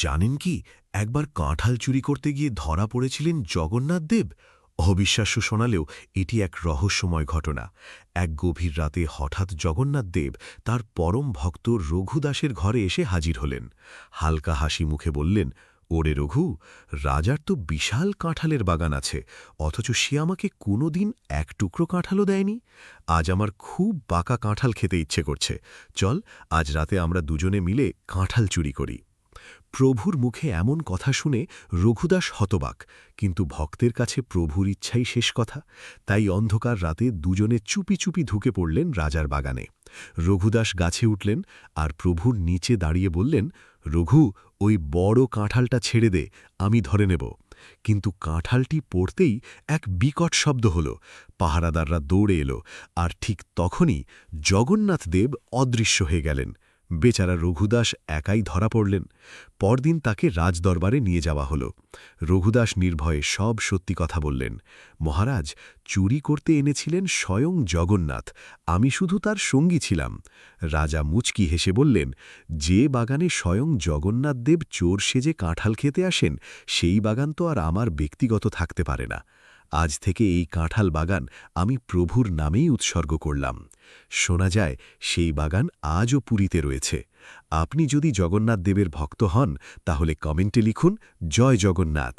জানেন কি, একবার কাঁঠাল চুরি করতে গিয়ে ধরা পড়েছিলেন জগন্নাথ দেব। অবিশ্বাস্য শোনালেও এটি এক রহস্যময় ঘটনা। এক গভীর রাতে হঠাৎ জগন্নাথ দেব তার পরম ভক্ত রঘু দাসের ঘরে এসে হাজির হলেন। হালকা হাসি মুখে বললেন, ওরে রঘু, রাজার তো বিশাল কাঁঠালের বাগান আছে, অথচ সে আমাকে কোনোদিন এক টুকরো কাঁঠালও দেয়নি। আজ আমার খুব পাকা কাঁঠাল খেতে ইচ্ছে করছে, চল আজ রাতে আমরা দুজনে মিলে কাঁঠাল চুরি করি। প্রভুর মুখে এমন কথা শুনে রঘুদাস হতবাক, কিন্তু ভক্তের কাছে প্রভুর ইচ্ছাই শেষ কথা। তাই অন্ধকার রাতে দুজনে চুপি চুপি ঢুকে পড়লেন রাজার বাগানে। রঘুদাস গাছে উঠলেন আর প্রভুর নিচে দাঁড়িয়ে বললেন, রঘু, ওই বড় কাঁঠালটা ছেড়ে দে, আমি ধরে নেব। কিন্তু কাঁঠালটি পড়তেই এক বিকট শব্দ হল। পাহারাদাররা দৌড়ে এলো, আর ঠিক তখনই জগন্নাথ দেব অদৃশ্য হয়ে গেলেন। বেচারা রঘুদাস একাই ধরা পড়লেন। পরদিন তাকে রাজদরবারে নিয়ে যাওয়া হল। রঘুদাস নির্ভয়ে সব সত্যি কথা বললেন। মহারাজ, চুরি করতে এনেছিলেন স্বয়ং জগন্নাথ, আমি শুধু তার সঙ্গী ছিলাম। রাজা মুচকি হেসে বললেন, যে বাগানে স্বয়ং জগন্নাথ দেব চোর সেজে কাঁঠাল খেতে আসেন, সেই বাগান তো আর আমার ব্যক্তিগত থাকতে পারে না। আজ থেকে এই কাঁঠাল বাগান আমি প্রভুর নামেই উৎসর্গ করলাম। শোনা যায় সেই বাগান আজও পুরীতে রয়েছে। আপনি যদি জগন্নাথ দেবের ভক্ত হন, তাহলে কমেন্টে লিখুন, জয় জগন্নাথ।